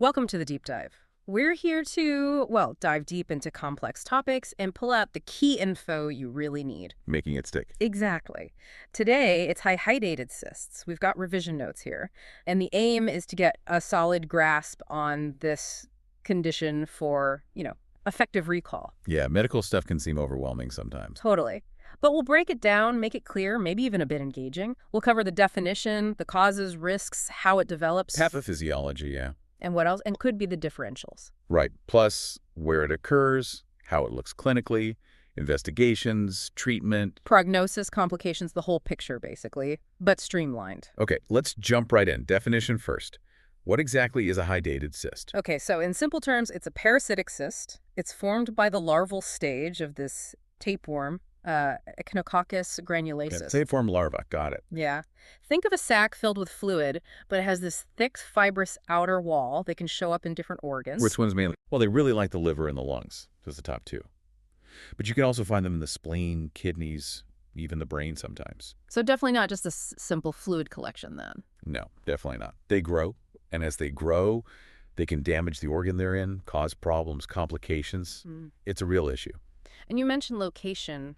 Welcome to the deep dive. We're here to, well, dive deep into complex topics and pull out the key info you really need. Making it stick. Exactly. Today, it's hydatid cysts. We've got revision notes here, and the aim is to get a solid grasp on this condition for, effective recall. Yeah, medical stuff can seem overwhelming sometimes. Totally. But we'll break it down, make it clear, maybe even a bit engaging. We'll cover the definition, the causes, risks, how it develops. Pathophysiology, yeah. And what else? And could be the differentials. Right. Plus, where it occurs, how it looks clinically, investigations, treatment. Prognosis, complications, the whole picture, basically, but streamlined. Okay, let's jump right in. Definition first. What exactly is a hydatid cyst? Okay, so in simple terms, it's a parasitic cyst. It's formed by the larval stage of this tapeworm, Echinococcus granulosus. Tapeworm larva, got it. Yeah. Think of a sac filled with fluid, but it has this thick, fibrous outer wall that can show up in different organs. Which ones mainly? Well, they really like the liver and the lungs. Those are the top two. But you can also find them in the spleen, kidneys, even the brain sometimes. So definitely not just a simple fluid collection then. No, definitely not. They grow, and as they grow, they can damage the organ they're in, cause problems, complications. It's a real issue. And you mentioned location.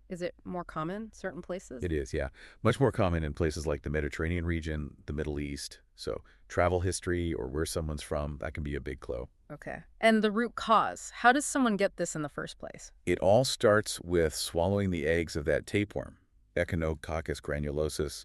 Is it more common certain places? It is, yeah. Much more common in places like the Mediterranean region, the Middle East. So travel history or where someone's from, that can be a big clue. Okay. And the root cause, how does someone get this in the first place? It all starts with swallowing the eggs of that tapeworm, Echinococcus granulosus,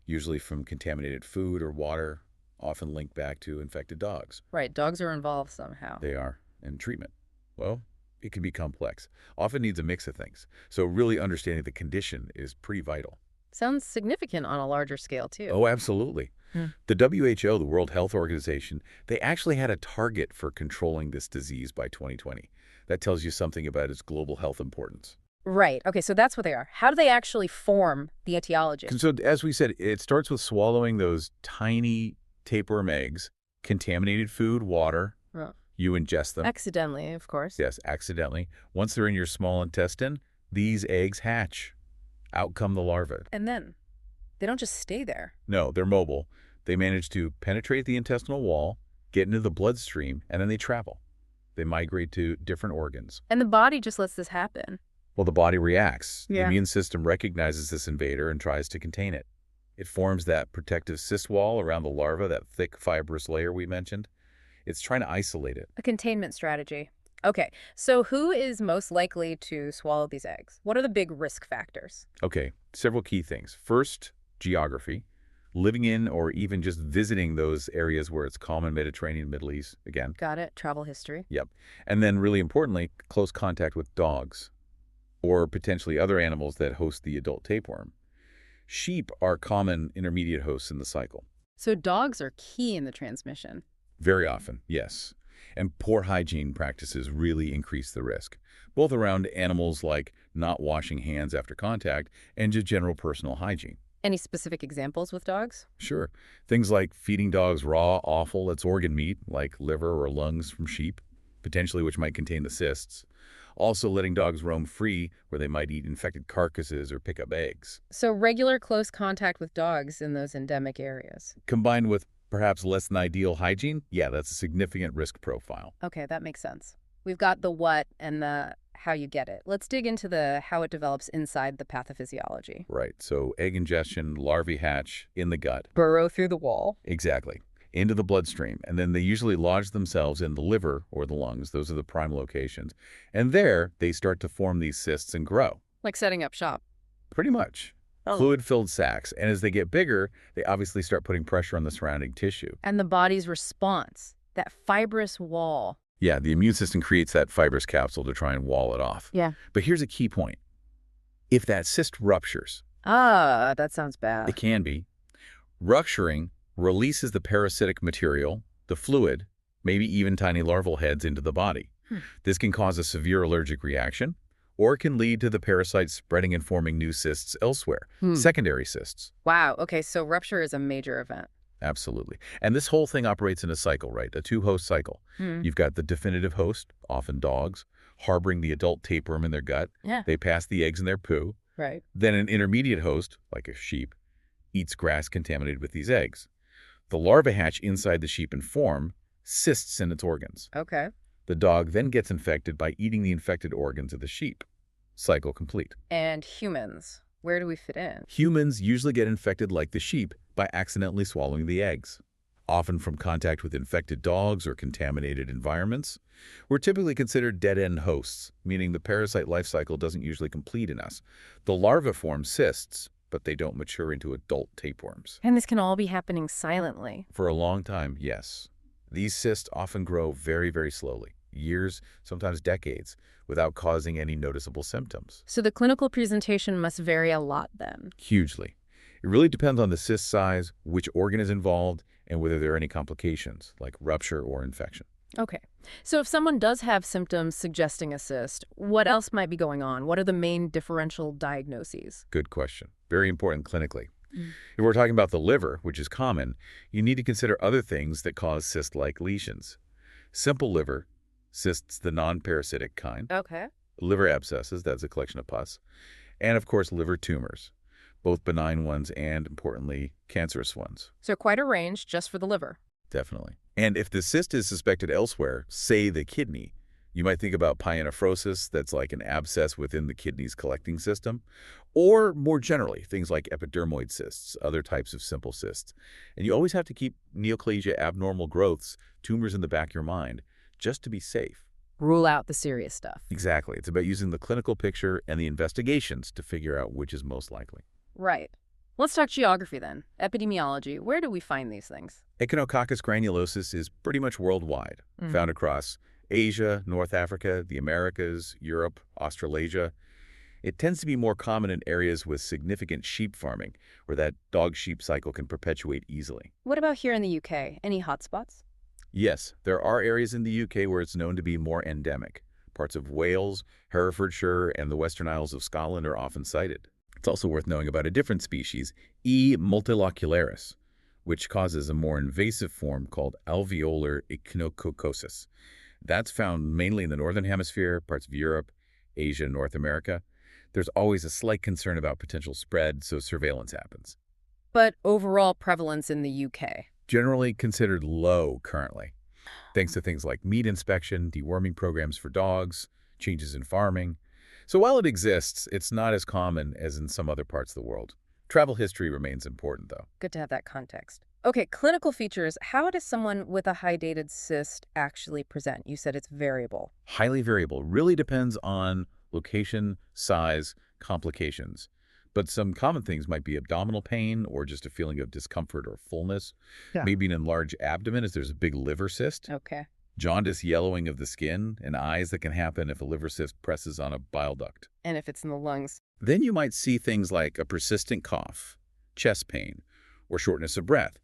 usually from contaminated food or water, often linked back to infected dogs. Right, dogs are involved somehow. They are. And treatment, well, it can be complex. Often needs a mix of things. So really understanding the condition is pretty vital. Sounds significant on a larger scale, too. Oh, absolutely. The WHO, the World Health Organization, they actually had a target for controlling this disease by 2020. That tells you something about its global health importance. Right. Okay, so that's what they are. How do they actually form the etiology? So as we said, it starts with swallowing those tiny tapeworm eggs, contaminated food, water. Oh. You ingest them. Accidentally, of course. Yes, accidentally. Once they're in your small intestine, these eggs hatch. Out come the larvae. And then they don't just stay there. No, they're mobile. They manage to penetrate the intestinal wall, get into the bloodstream, and then they travel. They migrate to different organs. And the body just lets this happen. Well, the body reacts. Yeah. The immune system recognizes this invader and tries to contain it. It forms that protective cyst wall around the larva, that thick fibrous layer we mentioned. It's trying to isolate it. A containment strategy. Okay, so who is most likely to swallow these eggs? What are the big risk factors? Okay, several key things. First, geography. Living in or even just visiting those areas where it's common, Mediterranean, Middle East, again. Got it. Travel history. Yep. And then really importantly, close contact with dogs or potentially other animals that host the adult tapeworm. Sheep are common intermediate hosts in the cycle. So dogs are key in the transmission. Very often, yes. And poor hygiene practices really increase the risk, both around animals like not washing hands after contact and just general personal hygiene. Any specific examples with dogs? Sure. Things like feeding dogs raw offal that's organ meat, like liver or lungs from sheep, potentially which might contain the cysts. Also letting dogs roam free where they might eat infected carcasses or pick up eggs. So regular close contact with dogs in those endemic areas. Combined with perhaps less than ideal hygiene, yeah, that's a significant risk profile. Okay, that makes sense. We've got the what and the how you get it. Let's dig into the how it develops inside the pathophysiology. Right, so egg ingestion, larvae hatch in the gut. Burrow through the wall. Exactly. Into the bloodstream, and then they usually lodge themselves in the liver or the lungs. Those are the prime locations. And there, they start to form these cysts and grow. Like setting up shop. Pretty much. Oh. Fluid-filled sacs. And as they get bigger, they obviously start putting pressure on the surrounding tissue. And the body's response, that fibrous wall. Yeah, the immune system creates that fibrous capsule to try and wall it off. Yeah. But here's a key point. If that cyst ruptures, That sounds bad. it can be, rupturing releases the parasitic material, the fluid, maybe even tiny larval heads into the body. This can cause a severe allergic reaction, or it can lead to the parasites spreading and forming new cysts elsewhere, secondary cysts. Wow. Okay, so rupture is a major event. Absolutely. And this whole thing operates in a cycle, right? A two-host cycle. You've got the definitive host, often dogs, harboring the adult tapeworm in their gut. Yeah. They pass the eggs in their poo. Right. Then an intermediate host, like a sheep, eats grass contaminated with these eggs. The larvae hatch inside the sheep and form, cysts in its organs. Okay. The dog then gets infected by eating the infected organs of the sheep. Cycle complete. And humans, where do we fit in? Humans usually get infected like the sheep by accidentally swallowing the eggs. Often from contact with infected dogs or contaminated environments. We're typically considered dead-end hosts, meaning the parasite life cycle doesn't usually complete in us. The larvae form cysts, but they don't mature into adult tapeworms. And this can all be happening silently. For a long time, yes. These cysts often grow very, very slowly, years, sometimes decades, without causing any noticeable symptoms. So the clinical presentation must vary a lot then. Hugely. It really depends on the cyst size, which organ is involved, and whether there are any complications, like rupture or infection. Okay. So if someone does have symptoms suggesting a cyst, what else might be going on? What are the main differential diagnoses? Good question. Very important clinically. If we're talking about the liver, which is common, you need to consider other things that cause cyst-like lesions. Simple liver, cysts the non-parasitic kind. Okay. Liver abscesses, that's a collection of pus. And of course, liver tumors, both benign ones and, importantly, cancerous ones. So quite a range just for the liver. Definitely. And if the cyst is suspected elsewhere, say the kidney, you might think about pyelonephrosis, that's like an abscess within the kidney's collecting system, or more generally, things like epidermoid cysts, other types of simple cysts. And you always have to keep neoplasia, abnormal growths, tumors in the back of your mind, just to be safe. Rule out the serious stuff. Exactly. It's about using the clinical picture and the investigations to figure out which is most likely. Right. Let's talk geography then. Epidemiology. Where do we find these things? Echinococcus granulosus is pretty much worldwide, found across Asia, North Africa, the Americas, Europe, Australasia. It tends to be more common in areas with significant sheep farming, where that dog-sheep cycle can perpetuate easily. What about here in the UK? Any hotspots? Yes, there are areas in the UK where it's known to be more endemic. Parts of Wales, Herefordshire, and the Western Isles of Scotland are often cited. It's also worth knowing about a different species, E. multilocularis, which causes a more invasive form called alveolar echinococcosis. That's found mainly in the Northern Hemisphere, parts of Europe, Asia, and North America. There's always a slight concern about potential spread, so surveillance happens. But overall prevalence in the UK? Generally considered low currently, thanks to things like meat inspection, deworming programs for dogs, changes in farming. So while it exists, it's not as common as in some other parts of the world. Travel history remains important, though. Good to have that context. Okay, clinical features. How does someone with a hydatid cyst actually present? You said it's variable. Highly variable. Really depends on location, size, complications. But some common things might be abdominal pain or just a feeling of discomfort or fullness. Yeah. Maybe an enlarged abdomen if there's a big liver cyst. Okay. Jaundice, yellowing of the skin, and eyes that can happen if a liver cyst presses on a bile duct. And if it's in the lungs? Then you might see things like a persistent cough, chest pain, or shortness of breath,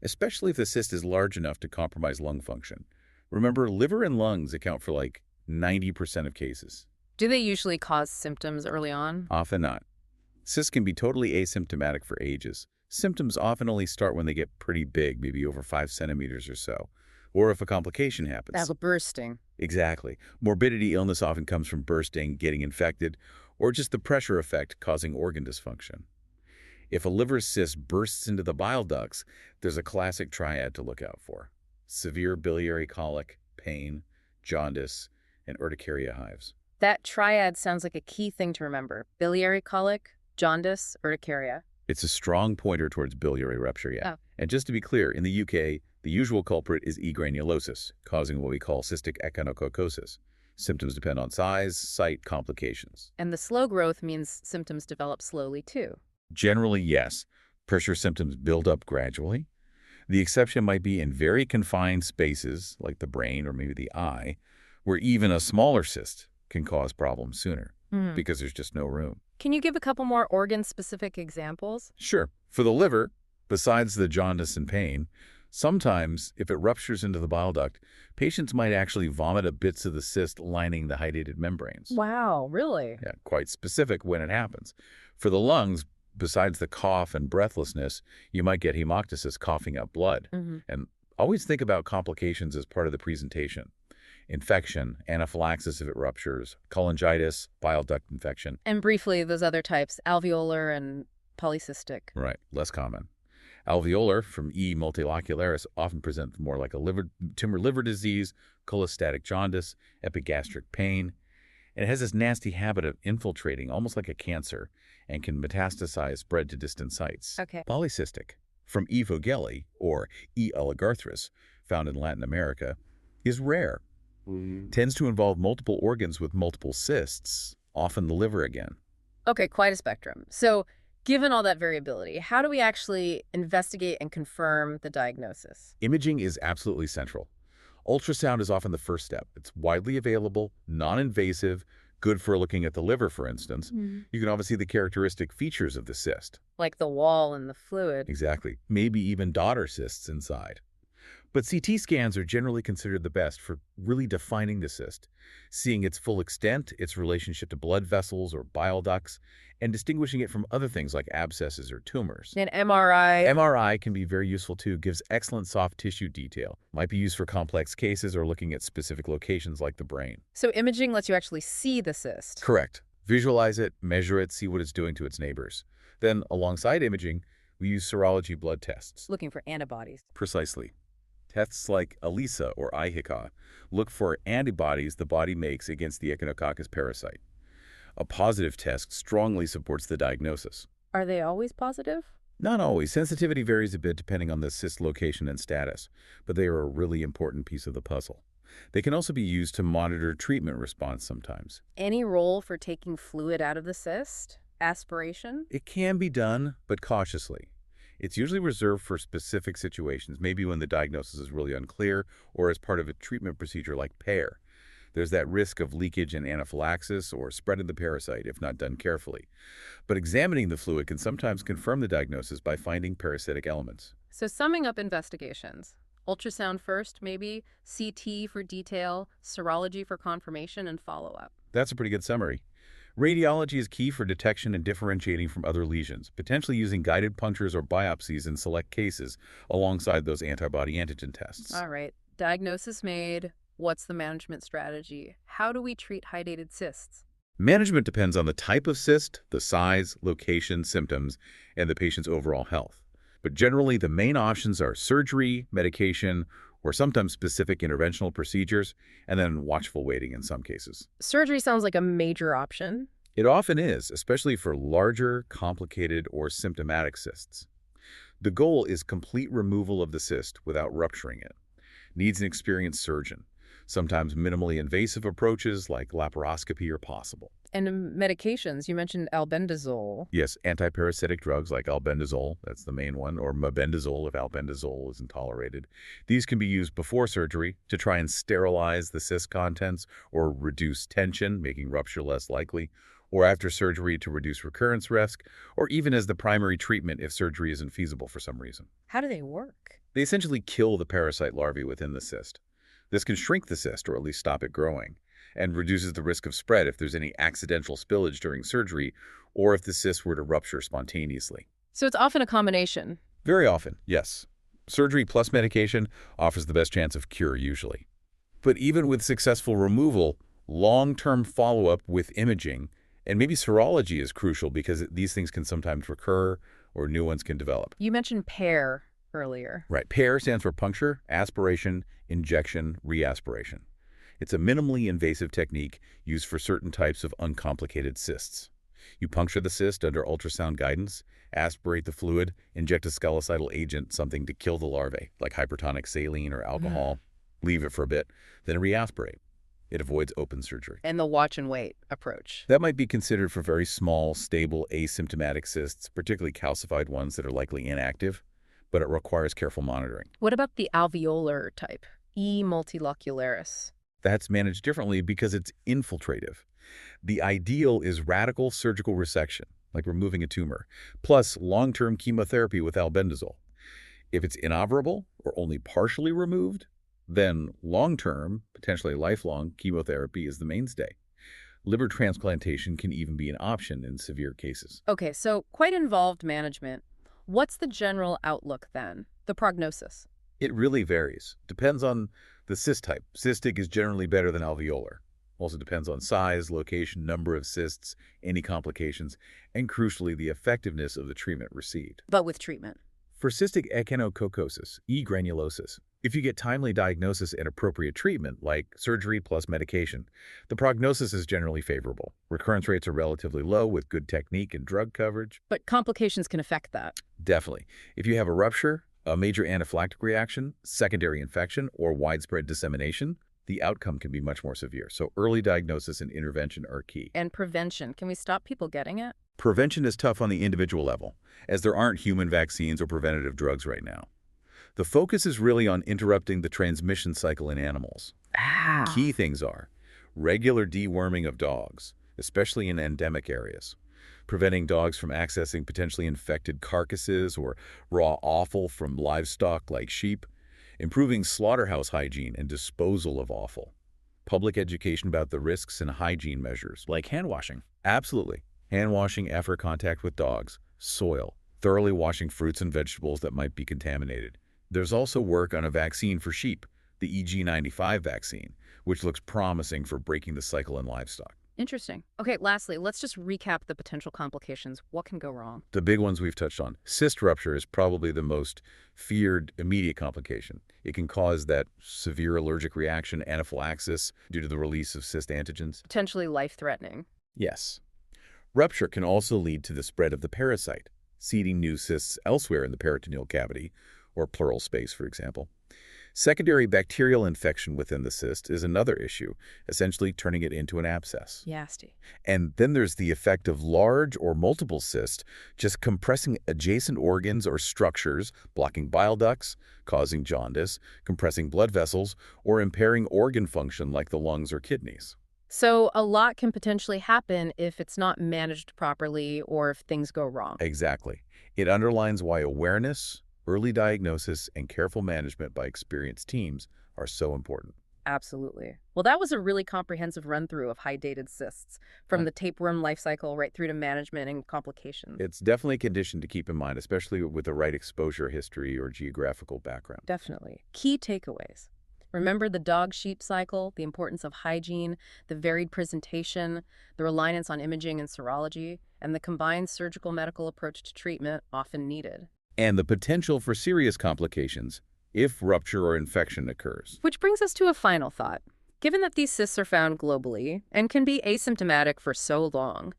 especially if the cyst is large enough to compromise lung function. Remember, liver and lungs account for like 90% of cases. Do they usually cause symptoms early on? Often not. Cysts can be totally asymptomatic for ages. Symptoms often only start when they get pretty big, maybe over 5 centimeters or so, or if a complication happens. That's bursting. Exactly. Morbidity illness often comes from bursting, getting infected, or just the pressure effect causing organ dysfunction. If a liver cyst bursts into the bile ducts, there's a classic triad to look out for: severe biliary colic, pain, jaundice, and urticaria hives. That triad sounds like a key thing to remember. Biliary colic, jaundice, urticaria. It's a strong pointer towards biliary rupture, yeah. Oh. And just to be clear, in the UK, the usual culprit is E. granulosus, causing what we call cystic echinococcosis. Symptoms depend on size, site, complications. And the slow growth means symptoms develop slowly too. Generally, yes. Pressure symptoms build up gradually. The exception might be in very confined spaces, like the brain or maybe the eye, where even a smaller cyst can cause problems sooner because there's just no room. Can you give a couple more organ-specific examples? Sure. For the liver, besides the jaundice and pain, sometimes, if it ruptures into the bile duct, patients might actually vomit up bits of the cyst lining the hydated membranes. Wow, really? Yeah, quite specific when it happens. For the lungs, besides the cough and breathlessness, you might get hemoctasis, coughing up blood. And always think about complications as part of the presentation. Infection, anaphylaxis if it ruptures, cholangitis, bile duct infection. And briefly, those other types, alveolar and polycystic. Right, less common. Alveolar, from E. multilocularis, often present more like a tumor liver disease, cholestatic jaundice, epigastric pain, and it has this nasty habit of infiltrating, almost like a cancer, and can metastasize, spread to distant sites. Okay. Polycystic, from E. vogeli, or E. oligarthris, found in Latin America, is rare. Tends to involve multiple organs with multiple cysts, often the liver again. Okay, quite a spectrum. So, given all that variability, how do we actually investigate and confirm the diagnosis? Imaging is absolutely central. Ultrasound is often the first step. It's widely available, non-invasive, good for looking at the liver, for instance. You can obviously see the characteristic features of the cyst. Like the wall and the fluid. Exactly. Maybe even daughter cysts inside. But CT scans are generally considered the best for really defining the cyst, seeing its full extent, its relationship to blood vessels or bile ducts, and distinguishing it from other things like abscesses or tumors. And MRI? MRI can be very useful too, gives excellent soft tissue detail. Might be used for complex cases or looking at specific locations like the brain. So imaging lets you actually see the cyst? Correct. Visualize it, measure it, see what it's doing to its neighbors. Then, alongside imaging, we use serology blood tests. Looking for antibodies. Precisely. Tests like ELISA or IHICA look for antibodies the body makes against the Echinococcus parasite. A positive test strongly supports the diagnosis. Are they always positive? Not always. Sensitivity varies a bit depending on the cyst location and status, but they are a really important piece of the puzzle. They can also be used to monitor treatment response sometimes. Any role for taking fluid out of the cyst? Aspiration? It can be done, but cautiously. It's usually reserved for specific situations, maybe when the diagnosis is really unclear or as part of a treatment procedure like PAIR. There's that risk of leakage and anaphylaxis or spreading the parasite if not done carefully. But examining the fluid can sometimes confirm the diagnosis by finding parasitic elements. So summing up investigations. Ultrasound first, maybe, CT for detail, serology for confirmation, and follow-up. That's a pretty good summary. Radiology is key for detection and differentiating from other lesions, potentially using guided punctures or biopsies in select cases alongside those antibody antigen tests. All right. Diagnosis made. What's the management strategy? How do we treat hydatid cysts? Management depends on the type of cyst, the size, location, symptoms, and the patient's overall health. But generally, the main options are surgery, medication, or sometimes specific interventional procedures, and then watchful waiting in some cases. Surgery sounds like a major option. It often is, especially for larger, complicated, or symptomatic cysts. The goal is complete removal of the cyst without rupturing it. Needs an experienced surgeon. Sometimes minimally invasive approaches like laparoscopy are possible. And medications, you mentioned albendazole. Yes, antiparasitic drugs like albendazole, that's the main one, or mebendazole if albendazole isn't tolerated. These can be used before surgery to try and sterilize the cyst contents or reduce tension, making rupture less likely, or after surgery to reduce recurrence risk, or even as the primary treatment if surgery isn't feasible for some reason. How do they work? They essentially kill the parasite larvae within the cyst. This can shrink the cyst, or at least stop it growing, and reduces the risk of spread if there's any accidental spillage during surgery or if the cyst were to rupture spontaneously. So it's often a combination. Very often, yes. Surgery plus medication offers the best chance of cure usually. But even with successful removal, long-term follow-up with imaging and maybe serology is crucial because these things can sometimes recur or new ones can develop. You mentioned PAIR earlier. Right. PAIR stands for puncture, aspiration, injection, reaspiration. It's a minimally invasive technique used for certain types of uncomplicated cysts. You puncture the cyst under ultrasound guidance, aspirate the fluid, inject a sclerocidal agent, something to kill the larvae, like hypertonic saline or alcohol, leave it for a bit, then reaspirate. It avoids open surgery. And the watch and wait approach. That might be considered for very small, stable, asymptomatic cysts, particularly calcified ones that are likely inactive, but it requires careful monitoring. What about the alveolar type, E. multilocularis? That's managed differently because it's infiltrative. The ideal is radical surgical resection, like removing a tumor, plus long-term chemotherapy with albendazole. If it's inoperable or only partially removed, then long-term, potentially lifelong, chemotherapy is the mainstay. Liver transplantation can even be an option in severe cases. Okay, so quite involved management. What's the general outlook then? The prognosis? It really varies. Depends on the cyst type. Cystic is generally better than alveolar. Also depends on size, location, number of cysts, any complications, and crucially, the effectiveness of the treatment received. But with treatment? For cystic echinococcus, E. granulosus, if you get timely diagnosis and appropriate treatment, like surgery plus medication, the prognosis is generally favorable. Recurrence rates are relatively low with good technique and drug coverage. But complications can affect that. Definitely. If you have a rupture, a major anaphylactic reaction, secondary infection, or widespread dissemination, the outcome can be much more severe. So early diagnosis and intervention are key. And prevention. Can we stop people getting it? Prevention is tough on the individual level, as there aren't human vaccines or preventative drugs right now. The focus is really on interrupting the transmission cycle in animals. Key things are regular deworming of dogs, especially in endemic areas, preventing dogs from accessing potentially infected carcasses or raw offal from livestock like sheep, improving slaughterhouse hygiene and disposal of offal, public education about the risks and hygiene measures, Like hand washing. absolutely, hand washing after contact with dogs, soil, thoroughly washing fruits and vegetables that might be contaminated. There's also work on a vaccine for sheep, the EG95 vaccine, which looks promising for breaking the cycle in livestock. Interesting. Okay, lastly, let's just recap the potential complications. What can go wrong? The big ones we've touched on. Cyst rupture is probably the most feared immediate complication. It can cause that severe allergic reaction, anaphylaxis, due to the release of cyst antigens. Potentially life-threatening. Yes. Rupture can also lead to the spread of the parasite, seeding new cysts elsewhere in the peritoneal cavity, or pleural space, for example. Secondary bacterial infection within the cyst is another issue, essentially turning it into an abscess. Nasty. And then there's the effect of large or multiple cysts just compressing adjacent organs or structures, blocking bile ducts, causing jaundice, compressing blood vessels, or impairing organ function like the lungs or kidneys. So a lot can potentially happen if it's not managed properly or if things go wrong. Exactly. It underlines why awareness, early diagnosis, and careful management by experienced teams are so important. Absolutely. Well, that was a really comprehensive run-through of hydatid cysts, from the tapeworm life cycle right through to management and complications. It's definitely a condition to keep in mind, especially with the right exposure history or geographical background. Definitely. Key takeaways. Remember the dog-sheep cycle, the importance of hygiene, the varied presentation, the reliance on imaging and serology, and the combined surgical medical approach to treatment often needed. And the potential for serious complications if rupture or infection occurs. Which brings us to a final thought. Given that these cysts are found globally and can be asymptomatic for so long,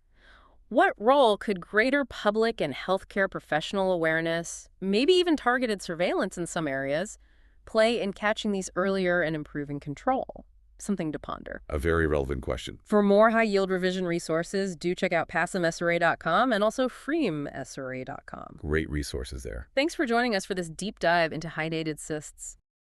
what role could greater public and healthcare professional awareness, maybe even targeted surveillance in some areas, play in catching these earlier and improving control? Something to ponder. A very relevant question. For more high-yield revision resources, do check out PASSMSRA.com and also FreeMSRA.com. Great resources there. Thanks for joining us for this deep dive into hydatid cysts.